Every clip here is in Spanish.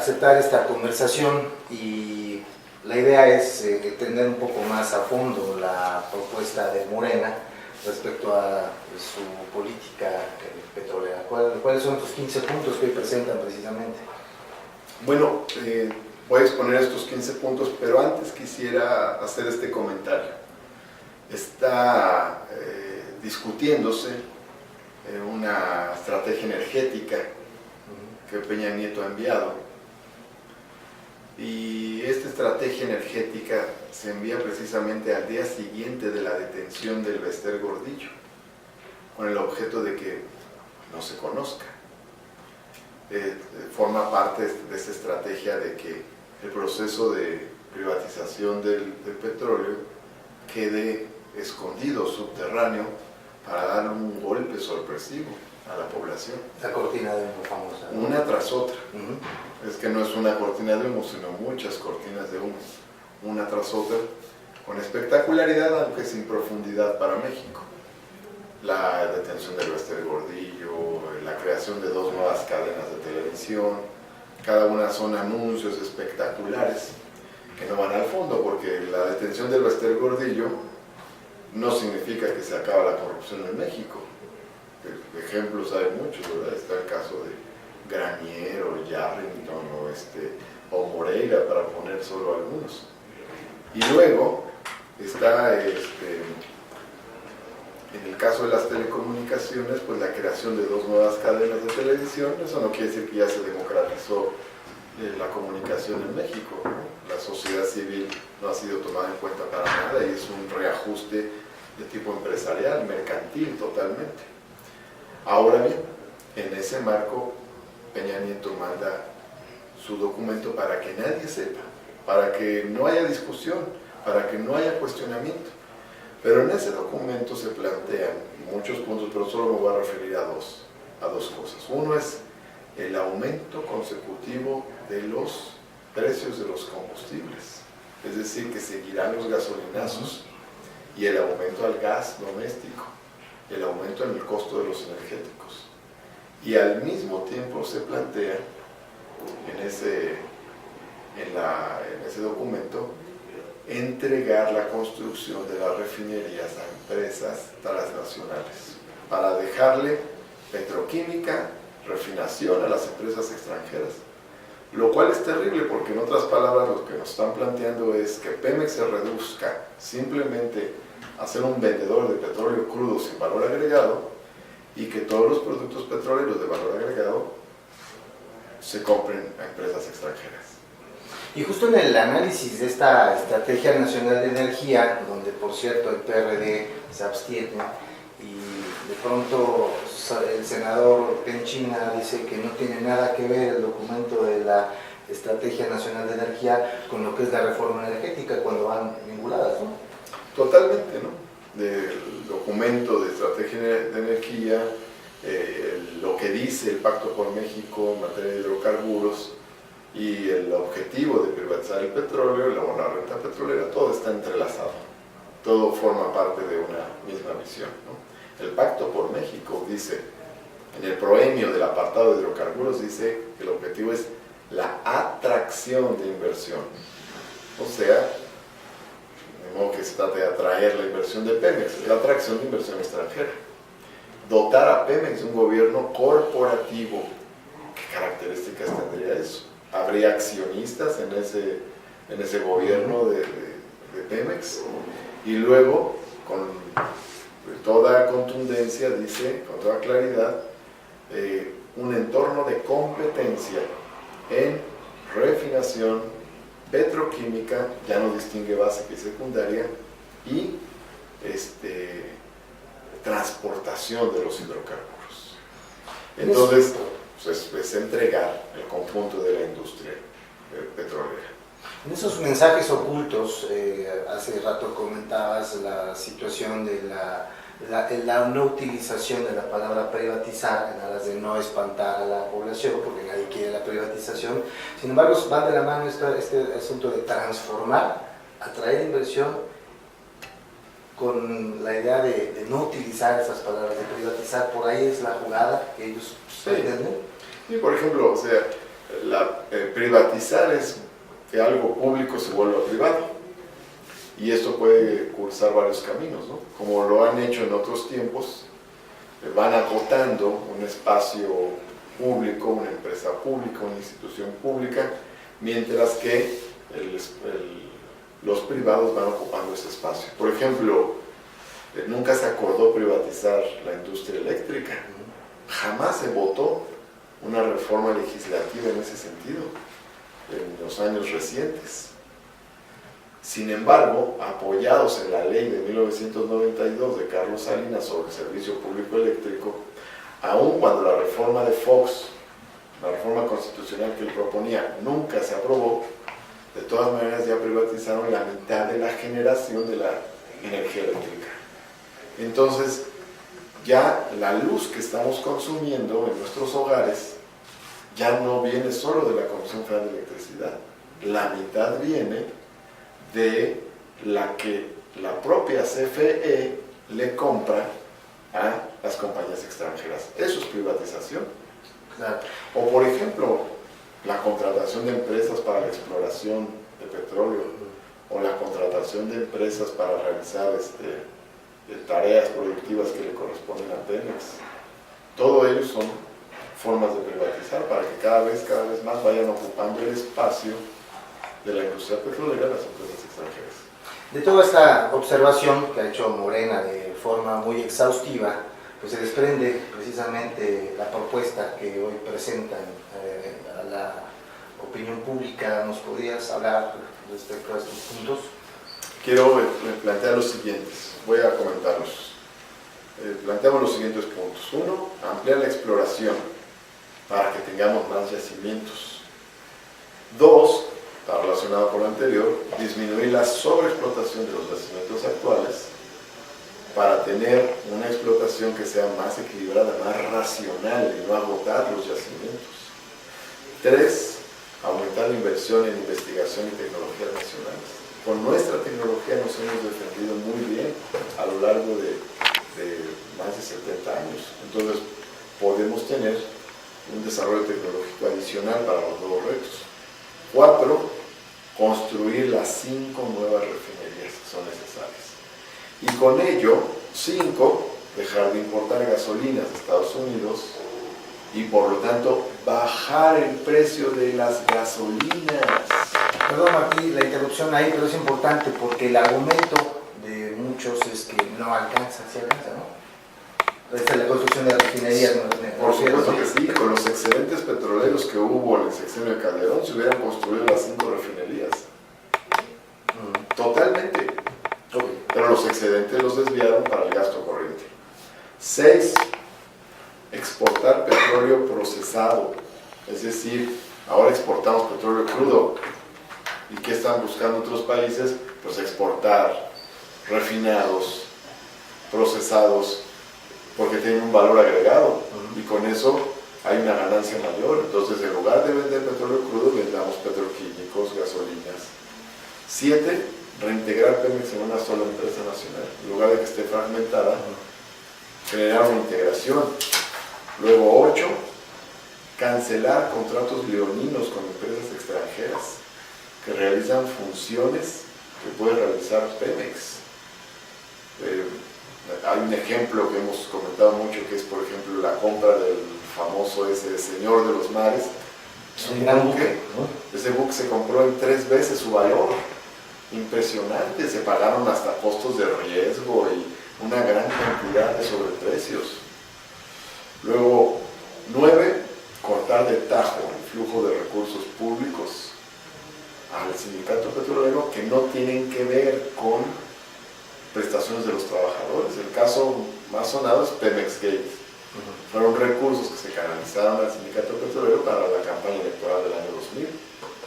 aceptar esta conversación, y la idea es entender un poco más a fondo la propuesta de Morena respecto a su política petrolera. ¿Cuáles son estos 15 puntos que hoy presentan precisamente? Bueno, voy a exponer estos 15 puntos, pero antes quisiera hacer este comentario. Está discutiéndose una estrategia energética que Peña Nieto ha enviado, y esta estrategia energética se envía precisamente al día siguiente de la detención del Bester Gordillo, con el objeto de que no se conozca. Forma parte de esta estrategia de que el proceso de privatización del petróleo quede escondido, subterráneo, para dar un golpe sorpresivo a la población. La cortina de humo famosa, ¿no? Una tras otra. Es que no es una cortina de humo, sino muchas cortinas de humo, una tras otra, con espectacularidad, aunque sin profundidad para México. La detención del Bester Gordillo, la creación de 2 nuevas cadenas de televisión, cada una son anuncios espectaculares que no van al fondo, porque la detención del Bester Gordillo no significa que se acaba la corrupción en México. Ejemplos hay muchos, ¿verdad? Está el caso de Granier o Yarrington o Moreira, para poner solo algunos. Y luego está en el caso de las telecomunicaciones, pues la creación de 2 nuevas cadenas de televisión. Eso no quiere decir que ya se democratizó la comunicación en México, ¿no? La sociedad civil no ha sido tomada en cuenta para nada, y es un reajuste de tipo empresarial, mercantil totalmente. Ahora bien, en ese marco, Peña Nieto manda su documento para que nadie sepa, para que no haya discusión, para que no haya cuestionamiento. Pero en ese documento se plantean muchos puntos, pero solo me voy a referir a dos cosas. Uno es el aumento consecutivo de los precios de los combustibles, es decir, que seguirán los gasolinazos, y el aumento al gas doméstico, el aumento en el costo de los energéticos. Y al mismo tiempo se plantea en ese documento entregar la construcción de las refinerías a empresas transnacionales, para dejarle petroquímica, refinación a las empresas extranjeras. Lo cual es terrible, porque en otras palabras lo que nos están planteando es que Pemex se reduzca simplemente a ser un vendedor de petróleo crudo sin valor agregado, y que todos los productos petroleros de valor agregado se compren a empresas extranjeras. Y justo en el análisis de esta Estrategia Nacional de Energía, donde por cierto el PRD se abstiene, y de pronto el senador Penchina dice que no tiene nada que ver el documento de la Estrategia Nacional de Energía con lo que es la reforma energética, cuando van vinculadas, ¿no? Totalmente, ¿no? Del documento de Estrategia de Energía, lo que dice el Pacto por México en materia de hidrocarburos, y el objetivo de privatizar el petróleo, la renta petrolera, todo está entrelazado, todo forma parte de una misma visión, ¿no? El Pacto por México dice, en el proemio del apartado de hidrocarburos, dice que el objetivo es la atracción de inversión, o sea, de modo que se trata de atraer la inversión de Pemex, es la atracción de inversión extranjera. Dotar a Pemex de un gobierno corporativo. ¿Qué características tendría eso? ¿Habría accionistas en ese gobierno de Pemex? Y luego, con toda contundencia, dice, con toda claridad, un entorno de competencia en refinación, petroquímica, ya no distingue básica y secundaria, y transportación de los hidrocarburos. Entonces, pues, es entregar el conjunto de la industria petrolera. En esos mensajes ocultos, hace rato comentabas la situación de la no utilización de la palabra privatizar, en aras de no espantar a la población, porque nadie quiere la privatización. Sin embargo, va de la mano este asunto de transformar, atraer inversión, con la idea de no utilizar esas palabras, de privatizar. Por ahí es la jugada que ellos pretenden. Y por ejemplo, o sea, la privatizar es que algo público se vuelva privado. Y esto puede cursar varios caminos, ¿no? Como lo han hecho en otros tiempos, van acotando un espacio público, una empresa pública, una institución pública, mientras que los privados van ocupando ese espacio. Por ejemplo, nunca se acordó privatizar la industria eléctrica. Jamás se votó una reforma legislativa en ese sentido en los años recientes. Sin embargo, apoyados en la ley de 1992 de Carlos Salinas sobre el servicio público eléctrico, aun cuando la reforma de Fox, la reforma constitucional que él proponía, nunca se aprobó, de todas maneras ya privatizaron la mitad de la generación de la energía eléctrica. Entonces, ya la luz que estamos consumiendo en nuestros hogares ya no viene solo de la Comisión Federal de Electricidad, la mitad viene de la que la propia CFE le compra a las compañías extranjeras. Eso es privatización. Claro. O por ejemplo, la contratación de empresas para la exploración de petróleo, o la contratación de empresas para realizar tareas productivas que le corresponden a Pemex. Todo ello son formas de privatizar para que cada vez más vayan ocupando el espacio de la industria petrolera las empresas extranjeras. De toda esta observación que ha hecho Morena de forma muy exhaustiva, pues se desprende precisamente la propuesta que hoy presentan a la opinión pública. ¿Nos podrías hablar respecto a estos puntos? Quiero plantear los siguientes, voy a comentarlos. Planteamos los siguientes puntos. Uno, ampliar la exploración para que tengamos más yacimientos. Dos, está relacionado con lo anterior, disminuir la sobreexplotación de los yacimientos actuales para tener una explotación que sea más equilibrada, más racional y no agotar los yacimientos. Tres, aumentar la inversión en investigación y tecnologías nacionales. Con nuestra tecnología nos hemos defendido muy bien a lo largo de más de 70 años. Entonces, podemos tener un desarrollo tecnológico adicional para los nuevos retos. 4, construir las 5 nuevas refinerías que son necesarias. Y con ello, 5, dejar de importar gasolinas de Estados Unidos y por lo tanto bajar el precio de las gasolinas. Perdón, Martí, la interrupción ahí, pero es importante porque el argumento de muchos es que no alcanza, ¿sí alcanza, no? Esta es la construcción de las refinerías. Por supuesto que sí, con los excedentes petroleros que hubo en el sexenio de Calderón se hubieran construido las 5 refinerías. Totalmente. Pero los excedentes los desviaron para el gasto corriente. 6, exportar petróleo procesado. Es decir, ahora exportamos petróleo crudo. ¿Y qué están buscando otros países? Pues exportar refinados, procesados, porque tienen un valor agregado y con eso hay una ganancia mayor. Entonces, en lugar de vender petróleo crudo, vendamos petroquímicos, gasolinas. 7, reintegrar Pemex en una sola empresa nacional. En lugar de que esté fragmentada, generar una integración. Luego, 8, cancelar contratos leoninos con empresas extranjeras que realizan funciones que puede realizar Pemex. Hay un ejemplo que hemos comentado mucho, que es por ejemplo la compra del famoso ese Señor de los Mares. Un gran buque, ¿no? Ese buque se compró en 3 veces su valor. Impresionante, se pagaron hasta costos de riesgo y una gran cantidad de sobreprecios. Luego, 9, cortar de tajo el flujo de recursos públicos al sindicato petrolero que no tienen que ver con prestaciones de los trabajadores. El caso más sonado es Pemex Gate. Fueron recursos que se canalizaron al sindicato petrolero para la campaña electoral del año 2000.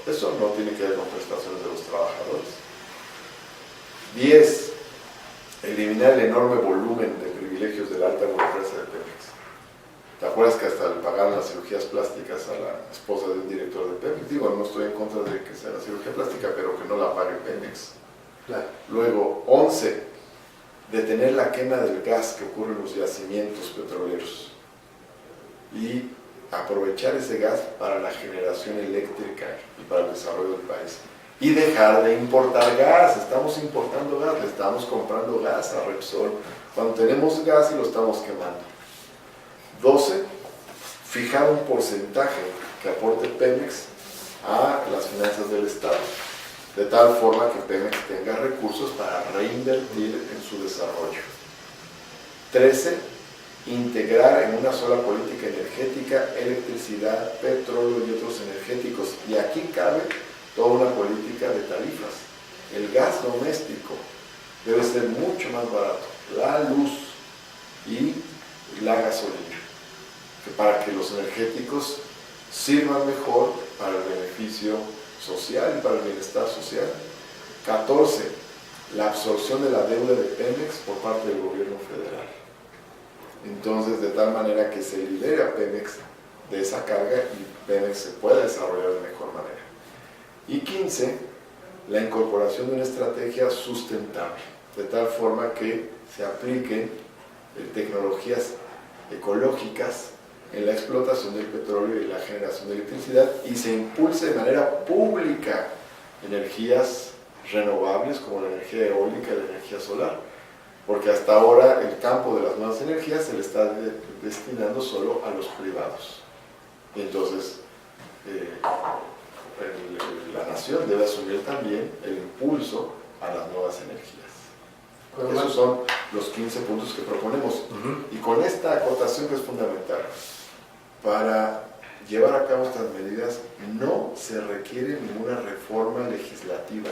Eso no tiene que ver con prestaciones de los trabajadores. 10, eliminar el enorme volumen de privilegios de la alta burocracia de Pemex. ¿Te acuerdas que hasta le pagaron las cirugías plásticas a la esposa de un director de Pemex? Digo, no estoy en contra de que sea la cirugía plástica, pero que no la pague Pemex. Claro. Luego, 11, detener la quema del gas que ocurre en los yacimientos petroleros y aprovechar ese gas para la generación eléctrica y para el desarrollo del país. Y dejar de importar gas. Estamos importando gas, le estamos comprando gas a Repsol cuando tenemos gas y lo estamos quemando. 12. Fijar un porcentaje que aporte Pemex a las finanzas del Estado, de tal forma que Pemex tenga recursos para reinvertir en su desarrollo. 13. Integrar en una sola política energética electricidad, petróleo y otros energéticos. Y aquí cabe toda una política de tarifas. El gas doméstico debe ser mucho más barato, la luz y la gasolina, para que los energéticos sirvan mejor para el beneficio social y para el bienestar social. 14. La absorción de la deuda de Pemex por parte del gobierno federal. Entonces, de tal manera que se libere a Pemex de esa carga y Pemex se pueda desarrollar de mejor manera. Y 15. La incorporación de una estrategia sustentable, de tal forma que se apliquen tecnologías ecológicas en la explotación del petróleo y la generación de electricidad y se impulse de manera pública energías renovables como la energía eólica y la energía solar, porque hasta ahora el campo de las nuevas energías se le está destinando solo a los privados. Y entonces la nación debe asumir también el impulso a las nuevas energías. Esos son los 15 puntos que proponemos. Y con esta acotación que es fundamental, para llevar a cabo estas medidas no se requiere ninguna reforma legislativa.